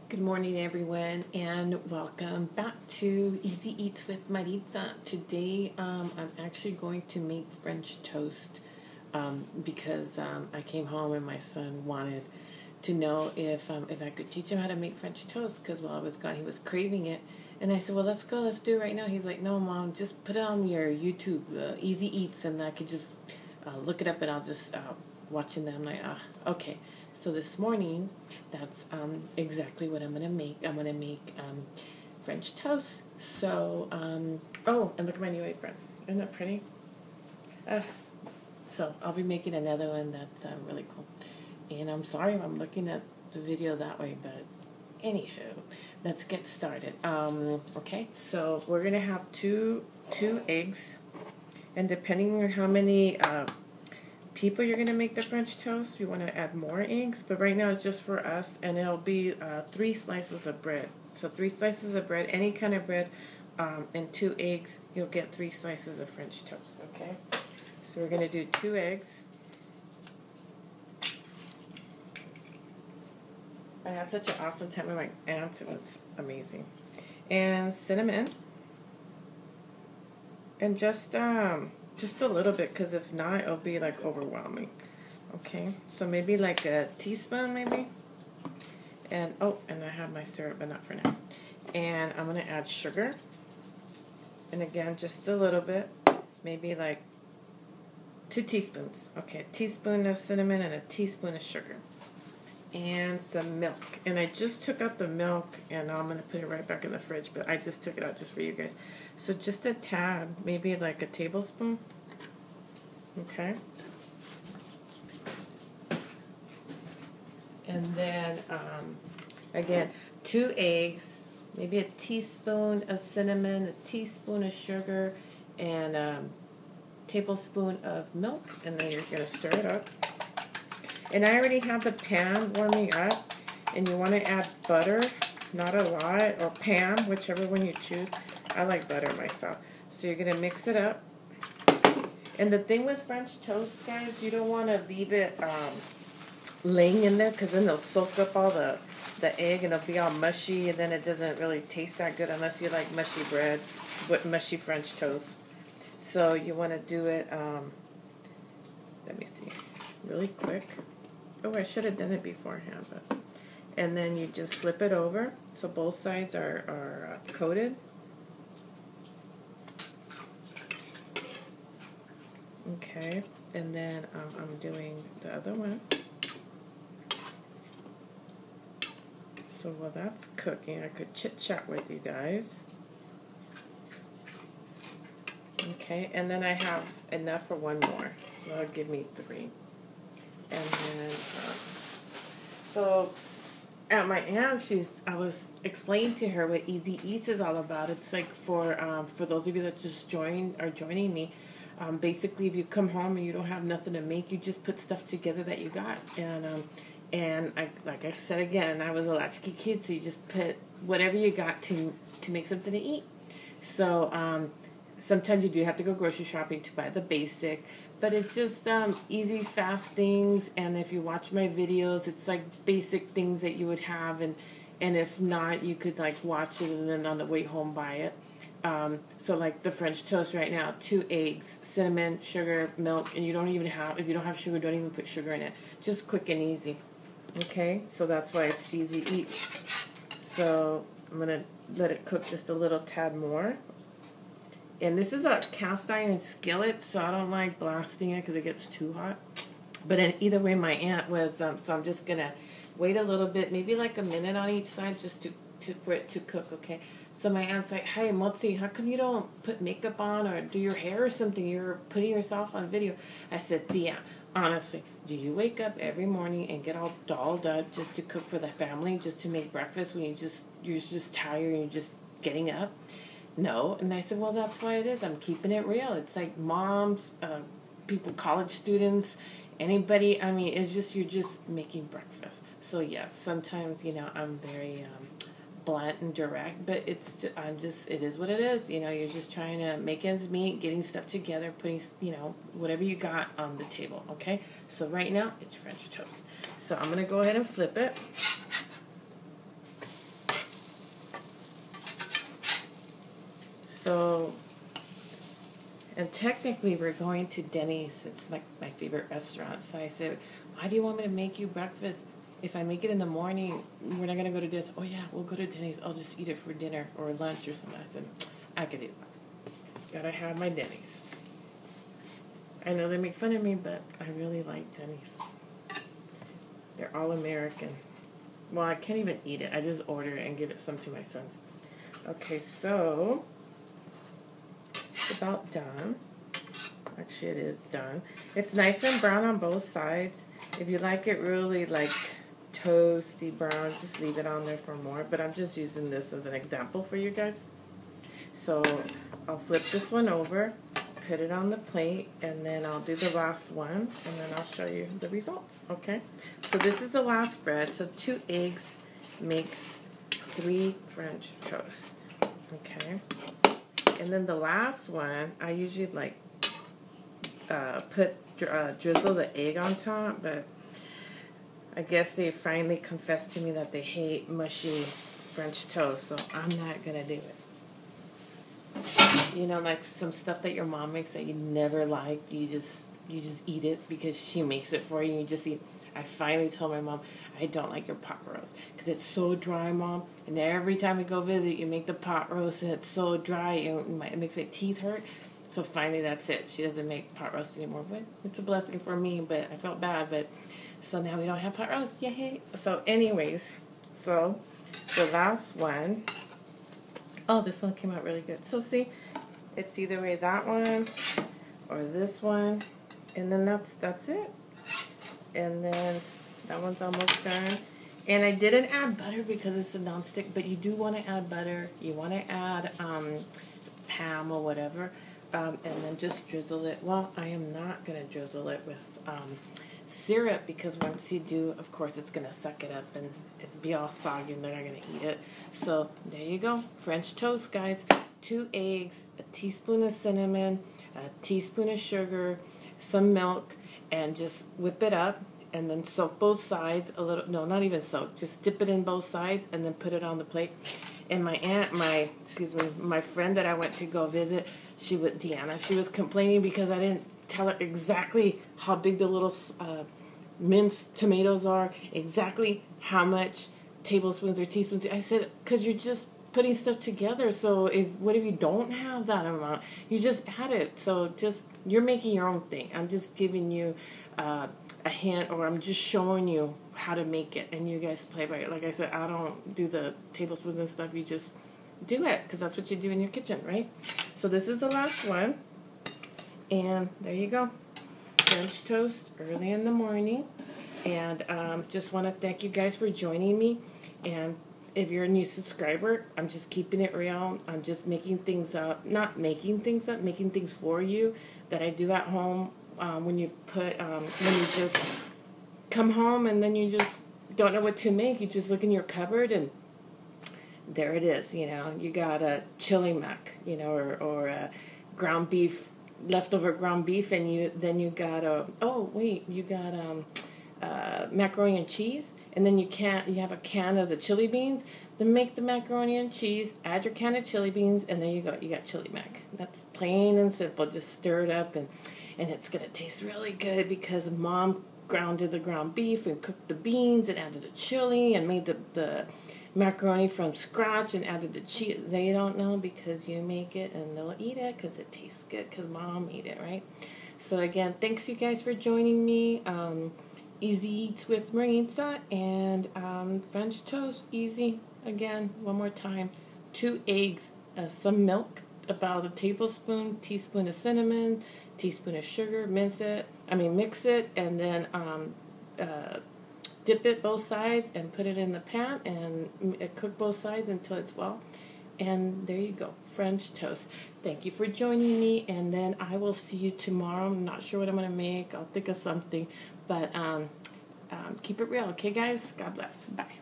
Good morning, everyone, and welcome back to Easy Eats with Maritza. Today, I'm actually going to make French toast because I came home and my son wanted to know if I could teach him how to make French toast because while I was gone, he was craving it. And I said, well, let's do it right now. He's like, no, Mom, just put it on your YouTube, Easy Eats, and I could just look it up and I'll just watching them. I'm like, okay. So this morning, that's exactly what I'm going to make. I'm going to make French toast. So, oh, and look at my new apron. Isn't that pretty? So I'll be making another one that's really cool. And I'm sorry if I'm looking at the video that way, but anywho, let's get started. Okay, so we're going to have two eggs. And depending on how many people you're going to make the French toast, you want to add more eggs, but right now it's just for us, and it'll be 3 slices of bread. So 3 slices of bread, any kind of bread, and 2 eggs, you'll get 3 slices of French toast, okay? So we're going to do 2 eggs. I had such an awesome time with my aunts, it was amazing. And cinnamon. And just a little bit, because if not, it'll be like overwhelming. Okay, so maybe like a teaspoon, maybe. And oh, and I have my syrup, but not for now. And I'm gonna add sugar. And again, just a little bit, maybe like 2 teaspoons. Okay, a teaspoon of cinnamon and a teaspoon of sugar. And some milk. And I just took out the milk, and now I'm going to put it right back in the fridge, but I just took it out just for you guys. So just a tad, maybe like a tablespoon. Okay. And then, again, 2 eggs, maybe a teaspoon of cinnamon, a teaspoon of sugar, and a tablespoon of milk. And then you're going to stir it up. And I already have the pan warming up, and you want to add butter, not a lot, or Pam, whichever one you choose. I like butter myself. So you're going to mix it up. And the thing with French toast, guys, you don't want to leave it laying in there, because then they'll soak up all the egg, and it'll be all mushy, and then it doesn't really taste that good unless you like mushy bread, but mushy French toast. So you want to do it, let me see, really quick. Oh, I should have done it beforehand, but and then you just flip it over so both sides are coated. Okay, and then I'm doing the other one. So while that's cooking, I could chit-chat with you guys. Okay, and then I have enough for one more, so that'll give me 3. And then, so at my aunt, I was explaining to her what Easy Eatz is all about. It's like for those of you that just are joining me. Basically, if you come home and you don't have nothing to make, you just put stuff together that you got. And like I said again, I was a latchkey kid, so you just put whatever you got to make something to eat. So sometimes you do have to go grocery shopping to buy the basic, but it's just easy, fast things. And if you watch my videos, it's like basic things that you would have, and if not, you could like watch it and then on the way home buy it. So like the French toast right now, 2 eggs, cinnamon, sugar, milk, and if you don't have sugar, don't even put sugar in it. Just quick and easy. Okay, so that's why it's Easy Eats. So I'm going to let it cook just a little tad more. And this is a cast iron skillet, so I don't like blasting it because it gets too hot. But either way, my aunt was, so I'm just going to wait a little bit, maybe like a minute on each side just for it to cook, okay? So my aunt's like, hey, Motsi, how come you don't put makeup on or do your hair or something? You're putting yourself on video. I said, Thea, honestly, do you wake up every morning and get all dolled up just to cook for the family, just to make breakfast when you're just tired and you're just getting up? No. And I said, well, that's why it is. I'm keeping it real. It's like moms, people, college students, anybody. I mean, it's just, you're just making breakfast. So yes, sometimes, I'm very blunt and direct, but it is what it is. You're just trying to make ends meet, getting stuff together, putting, whatever you got on the table, okay? So right now, it's French toast. So I'm going to go ahead and flip it. So, and technically we're going to Denny's. It's my favorite restaurant. So I said, why do you want me to make you breakfast? If I make it in the morning, we're not going to go to Denny's. Oh, yeah, we'll go to Denny's. I'll just eat it for dinner or lunch or something. I said, I could do that. Gotta have my Denny's. I know they make fun of me, but I really like Denny's. They're all American. Well, I can't even eat it. I just order it and give it some to my sons. Okay, so it's about done. Actually, it is done. It's nice and brown on both sides. If you like it really like toasty brown, just leave it on there for more. But I'm just using this as an example for you guys. So I'll flip this one over, put it on the plate, and then I'll do the last one, and then I'll show you the results, okay? So this is the last bread. So 2 eggs makes 3 French toast, okay? And then the last one, I usually like drizzle the egg on top, but I guess they finally confessed to me that they hate mushy French toast, so I'm not gonna do it. You know, like some stuff that your mom makes that you never liked, you just eat it because she makes it for you. You just eat. I finally told my mom, I don't like your pot roast because it's so dry, Mom. And every time we go visit, you make the pot roast and it's so dry, and it makes my teeth hurt. So finally, that's it. She doesn't make pot roast anymore. But it's a blessing for me. But I felt bad. But so now we don't have pot roast. Yay! So, anyways, so the last one. Oh, this one came out really good. So see, it's either way that one or this one, and then that's it. And then that one's almost done. And I didn't add butter because it's a nonstick, but you do want to add butter. You want to add Pam or whatever, and then just drizzle it. Well, I am not going to drizzle it with syrup because once you do, of course, it's going to suck it up and it'll be all soggy and they're not going to eat it. So there you go. French toast, guys. 2 eggs, a teaspoon of cinnamon, a teaspoon of sugar, some milk, and just whip it up and then soak both sides a little. No, not even soak. Just dip it in both sides and then put it on the plate. And my friend that I went to go visit, Deanna, she was complaining because I didn't tell her exactly how big the little minced tomatoes are, exactly how much tablespoons or teaspoons. I said, because you're just putting stuff together, so what if you don't have that amount? You just add it. So you're making your own thing. I'm just giving you a hint, or I'm just showing you how to make it, and you guys play by it. Like I said, I don't do the tablespoons and stuff. You just do it, because that's what you do in your kitchen, right? So this is the last one. And there you go, French toast early in the morning. And just want to thank you guys for joining me. And if you're a new subscriber, I'm just keeping it real. I'm just making things up, not making things up, making things for you that I do at home. When you just come home and then you just don't know what to make, you just look in your cupboard and there it is. You know, you got a chili mac, you know, or a ground beef. Leftover ground beef, and you got macaroni and cheese, and then you have a can of the chili beans. Then make the macaroni and cheese, add your can of chili beans, and there you go. You got chili mac. That's plain and simple. Just stir it up, and it's gonna taste really good because Mom grounded the ground beef and cooked the beans and added the chili and made the macaroni from scratch and added the cheese. They don't know because you make it and they'll eat it because it tastes good because Mom made it, right? So again, thanks you guys for joining me. Eazy Eats with Maritza, and French toast, Eazy. Again, one more time. 2 eggs, some milk, about a tablespoon, teaspoon of cinnamon, teaspoon of sugar, mix it, and then dip it both sides and put it in the pan and cook both sides until it's well. And there you go, French toast. Thank you for joining me, and then I will see you tomorrow. I'm not sure what I'm going to make. I'll think of something, but keep it real, okay, guys? God bless. Bye.